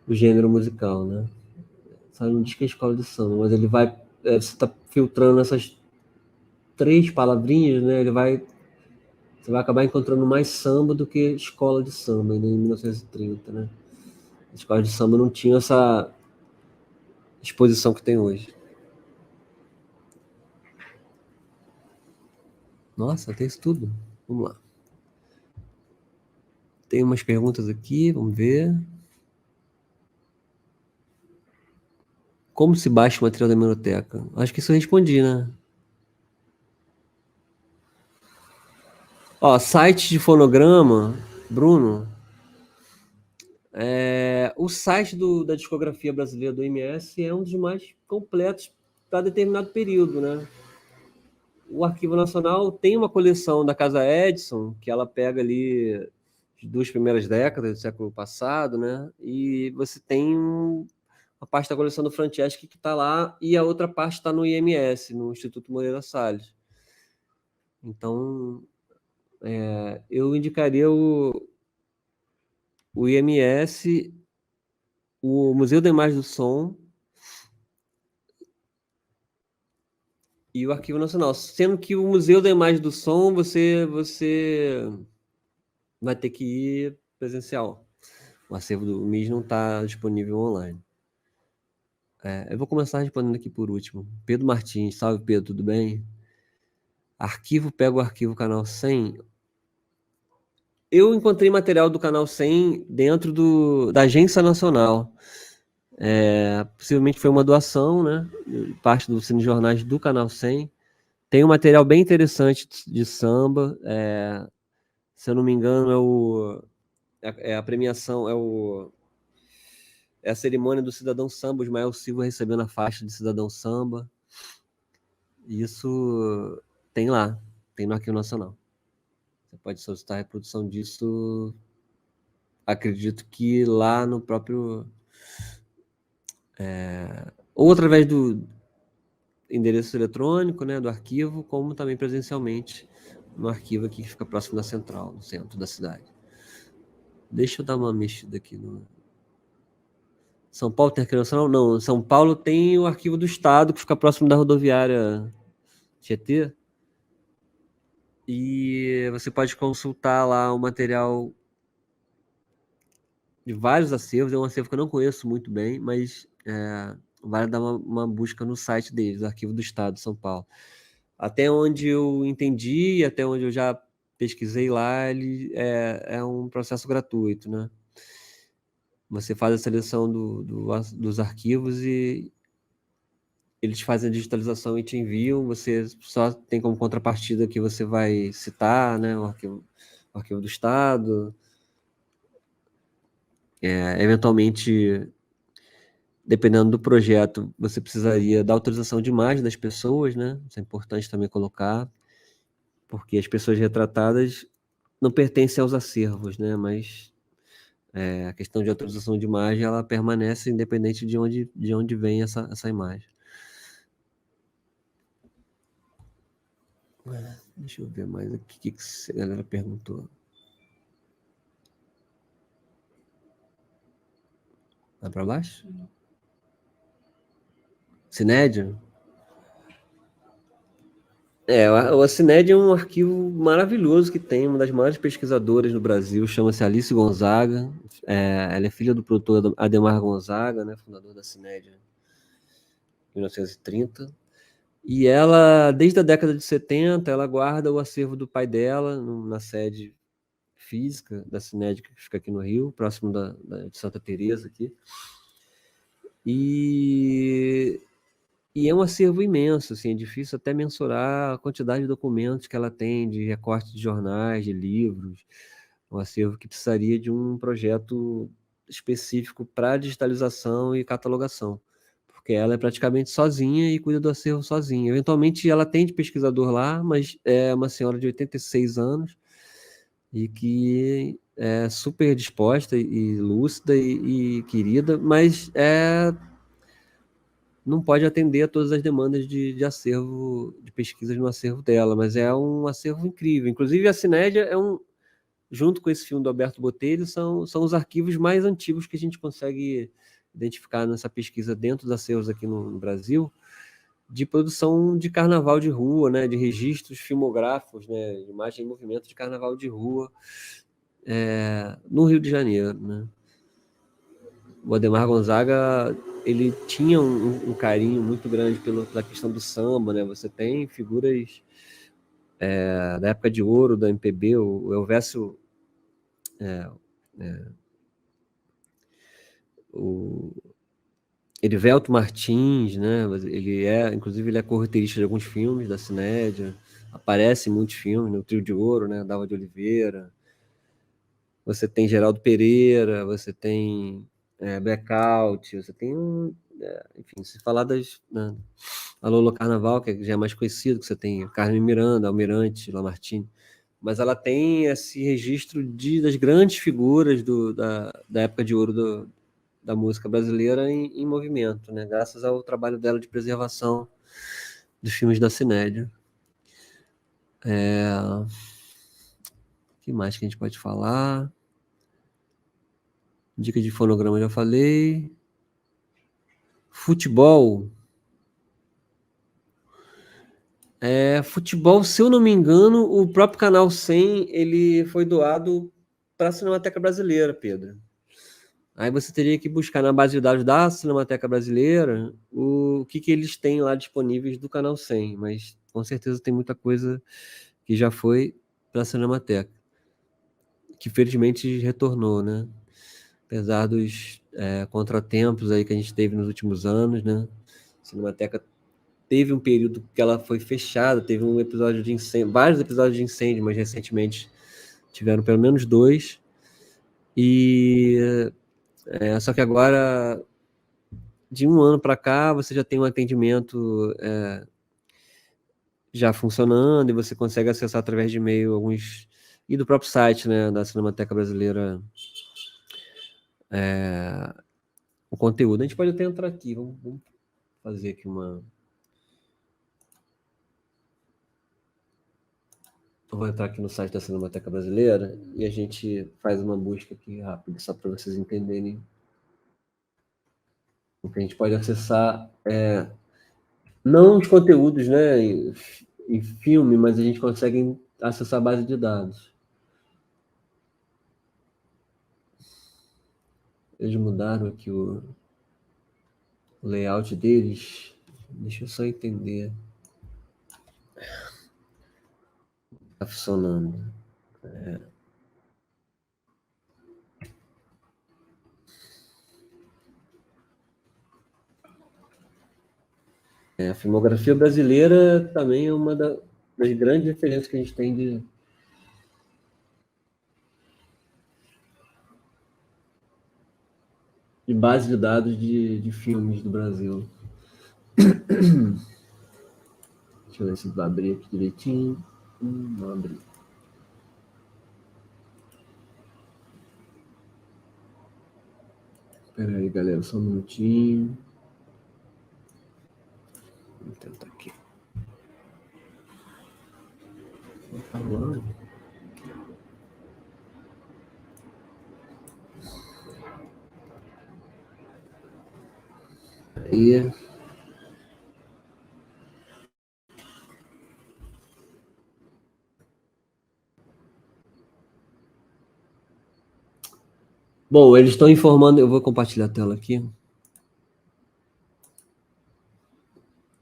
A: gênero musical, né? Sabe, não diz que é escola de samba, mas ele vai. Você está filtrando essas 3 palavrinhas, né? Você vai acabar encontrando mais samba do que escola de samba, ainda em 1930, né? A escola de samba não tinha essa exposição que tem hoje. Nossa, tem isso tudo. Vamos lá. Tem umas perguntas aqui, vamos ver. Como se baixa o material da biblioteca? Acho que isso eu respondi, né? Ó, site de fonograma, Bruno. O site da discografia brasileira do MS é um dos mais completos para determinado período, né? O Arquivo Nacional tem uma coleção da Casa Edison, que ela pega ali as 2 primeiras décadas do século passado, né? E você tem a parte da coleção do Franceschi que está lá, e a outra parte está no IMS, no Instituto Moreira Salles. Então, eu indicaria o IMS, o Museu da Imagem do Som e o Arquivo Nacional. Sendo que o Museu da Imagem do Som, você vai ter que ir presencial. O acervo do MIS não está disponível online. Eu vou começar respondendo aqui por último. Pedro Martins, salve Pedro, tudo bem? Pega o arquivo canal 100. Eu encontrei material do canal 100 dentro da Agência Nacional. Possivelmente foi uma doação, né? Parte dos cinejornais do canal 100. Tem um material bem interessante de samba. Se eu não me engano, a premiação, é a cerimônia do Cidadão Samba, o Ismael Silva recebendo a faixa de Cidadão Samba. Isso tem lá, tem no Arquivo Nacional. Você pode solicitar a reprodução disso, acredito que lá no próprio... ou através do endereço eletrônico, né, do arquivo, como também presencialmente no arquivo aqui que fica próximo da central, no centro da cidade. Deixa eu dar uma mexida aqui no... São Paulo tem Arquivo Nacional? Não, São Paulo tem o Arquivo do Estado, que fica próximo da rodoviária Tietê. E você pode consultar lá o material de vários acervos. É um acervo que eu não conheço muito bem, mas vale dar uma busca no site deles, o Arquivo do Estado de São Paulo. Até onde eu entendi, até onde eu já pesquisei lá, ele é um processo gratuito, né? Você faz a seleção dos arquivos e eles fazem a digitalização e te enviam. Você só tem como contrapartida que você vai citar, né? O arquivo do Estado, Eventualmente, dependendo do projeto, você precisaria da autorização de imagem das pessoas, né? Isso é importante também colocar, porque as pessoas retratadas não pertencem aos acervos, né? Mas a questão de autorização de imagem, ela permanece independente de onde vem essa imagem. Deixa eu ver mais aqui o que a galera perguntou. Vai para baixo? Cinédio? O Cinédio é um arquivo maravilhoso que tem, uma das maiores pesquisadoras no Brasil, chama-se Alice Gonzaga. Ela é filha do produtor Ademar Gonzaga, né, fundador da Cinédio em 1930. E ela, desde a década de 70, ela guarda o acervo do pai dela na sede física da Cinédio, que fica aqui no Rio, próximo de Santa Teresa aqui. E é um acervo imenso, assim, é difícil até mensurar a quantidade de documentos que ela tem, de recortes de jornais, de livros, um acervo que precisaria de um projeto específico para digitalização e catalogação, porque ela é praticamente sozinha e cuida do acervo sozinha. Eventualmente ela tem de pesquisador lá, mas é uma senhora de 86 anos e que é super disposta e lúcida e querida, mas não pode atender a todas as demandas de acervo, de pesquisas no acervo dela, mas é um acervo incrível. Inclusive, a Cinédia junto com esse filme do Alberto Botelho, são os arquivos mais antigos que a gente consegue identificar nessa pesquisa dentro dos acervos aqui no Brasil, de produção de carnaval de rua, né, de registros filmográficos, né, de imagem em movimento de carnaval de rua, no Rio de Janeiro, né. O Ademar Gonzaga, ele tinha um carinho muito grande pela questão do samba, né? Você tem figuras da época de ouro da MPB, o Elvésio, o Erivelto Martins, né? Inclusive ele é corroteirista de alguns filmes da Cinédia, aparece em muitos filmes, no Trio de Ouro, né? Dalva de Oliveira. Você tem Geraldo Pereira, você tem Blackout, você tem enfim, se falar né, a Lolo Carnaval, que já é mais conhecido, que você tem Carmen Miranda, Almirante, Lamartine, mas ela tem esse registro das grandes figuras da época de ouro da música brasileira em movimento, né? Graças ao trabalho dela de preservação dos filmes da Cinédia. O que mais que a gente pode falar? Dica de fonograma, já falei. Futebol. Futebol, se eu não me engano, o próprio Canal 100, ele foi doado para a Cinemateca Brasileira, Pedro. Aí você teria que buscar na base de dados da Cinemateca Brasileira o que eles têm lá disponíveis do Canal 100, mas com certeza tem muita coisa que já foi para a Cinemateca, que felizmente retornou, né? Apesar dos contratempos aí que a gente teve nos últimos anos, né? A Cinemateca teve um período que ela foi fechada, teve um episódio de incêndio, vários episódios de incêndio, mas recentemente tiveram pelo menos 2. E só que agora, de um ano para cá, você já tem um atendimento já funcionando e você consegue acessar através de e-mail alguns e do próprio site, né, da Cinemateca Brasileira o conteúdo. A gente pode até entrar aqui, vamos fazer aqui Eu vou entrar aqui no site da Cinemateca Brasileira e a gente faz uma busca aqui rápida, só para vocês entenderem. Porque a gente pode acessar não os conteúdos, né, em filme, mas a gente consegue acessar a base de dados. Eles mudaram aqui o layout deles. Deixa eu só entender. Tá funcionando. A filmografia brasileira também é uma das grandes referências que a gente tem de... de base de dados de filmes do Brasil. Deixa eu ver se vai abrir aqui direitinho. Não abri. Espera aí, galera, só um minutinho. Vou tentar aqui. Tá falando. Aí. Bom, eles estão informando, eu vou compartilhar a tela aqui.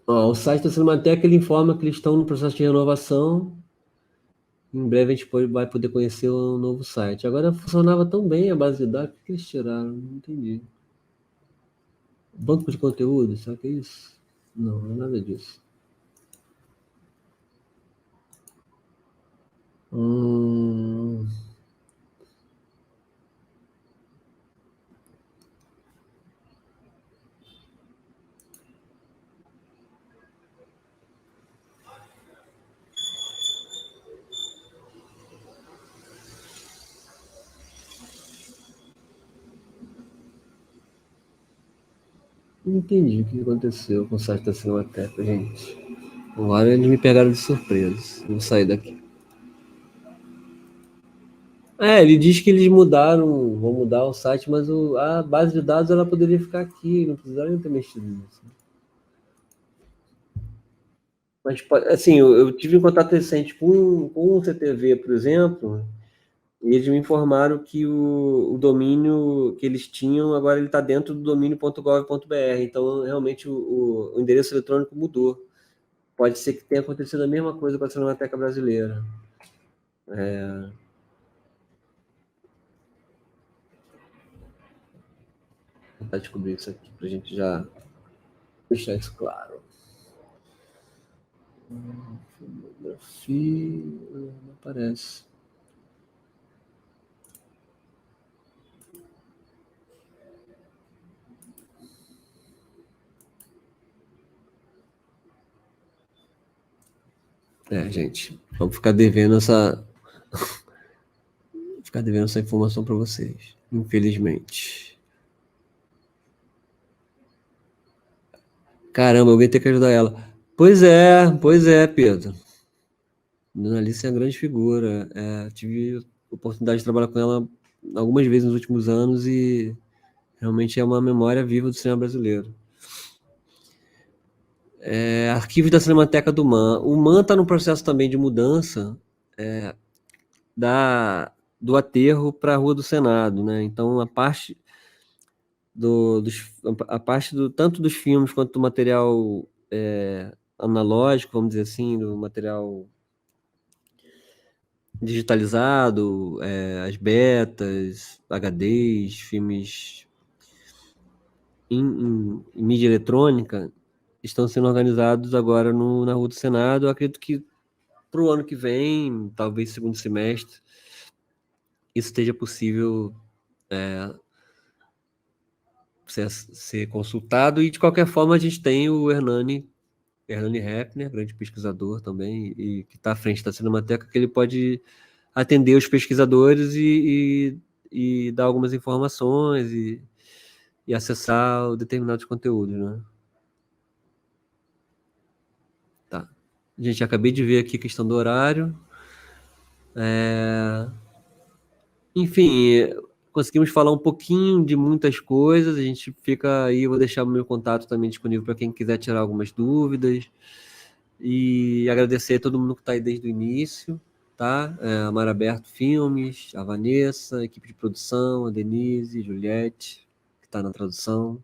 A: Ó, o site da Cinemateca, ele informa que eles estão no processo de renovação. Em breve a gente vai poder conhecer um novo site. Agora funcionava tão bem a base de dados, por que eles tiraram? Não entendi. Banco de conteúdo, será que é isso? Não, não é nada disso. Não entendi o que aconteceu com o site da Cinemateca, gente. Agora eles me pegaram de surpresa. Vou sair daqui. Ele diz que eles mudaram, vão mudar o site, mas a base de dados ela poderia ficar aqui, não precisaria ter mexido nisso. Mas, assim, eu tive um contato recente com o CTV, por exemplo, e eles me informaram que o domínio que eles tinham, agora ele está dentro do domínio.gov.br, então realmente o endereço eletrônico mudou. Pode ser que tenha acontecido a mesma coisa com a Cinemateca Brasileira. Vou tentar descobrir isso aqui para a gente já deixar isso claro. Filmografia, não aparece. Gente, vamos ficar devendo essa informação para vocês, infelizmente. Caramba, alguém tem que ajudar ela. Pois é, Pedro. Dona Alice é uma grande figura. Tive a oportunidade de trabalhar com ela algumas vezes nos últimos anos e realmente é uma memória viva do cinema brasileiro. Arquivos da Cinemateca do MAN. O MAN está no processo também de mudança do aterro para a Rua do Senado, né? Então, a parte tanto dos filmes quanto do material analógico, vamos dizer assim, do material digitalizado, as betas, HDs, filmes em mídia eletrônica, estão sendo organizados agora na Rua do Senado. Eu acredito que para o ano que vem, talvez segundo semestre, isso esteja possível ser consultado. E, de qualquer forma, a gente tem o Hernani Hepner, grande pesquisador também, e que está à frente da Cinemateca, que ele pode atender os pesquisadores e dar algumas informações e acessar determinados conteúdos, né? Tá. Gente, acabei de ver aqui a questão do horário. Enfim, conseguimos falar um pouquinho de muitas coisas. A gente fica aí, eu vou deixar o meu contato também disponível para quem quiser tirar algumas dúvidas. E agradecer a todo mundo que está aí desde o início, tá? A Mar Aberto Filmes, a Vanessa, a equipe de produção, a Denise, Juliette, que está na tradução.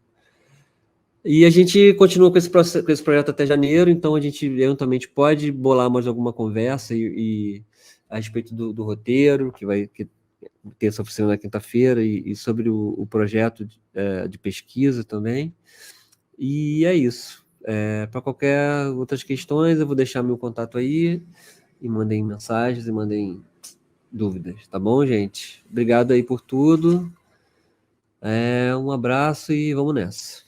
A: E a gente continua com esse projeto até janeiro, então a gente eventualmente pode bolar mais alguma conversa a respeito do roteiro, que vai ter essa oficina na quinta-feira, e sobre o projeto de pesquisa também. E é isso. Para qualquer outras questões, eu vou deixar meu contato aí, e mandem mensagens e mandem dúvidas, tá bom, gente? Obrigado aí por tudo. Um abraço e vamos nessa.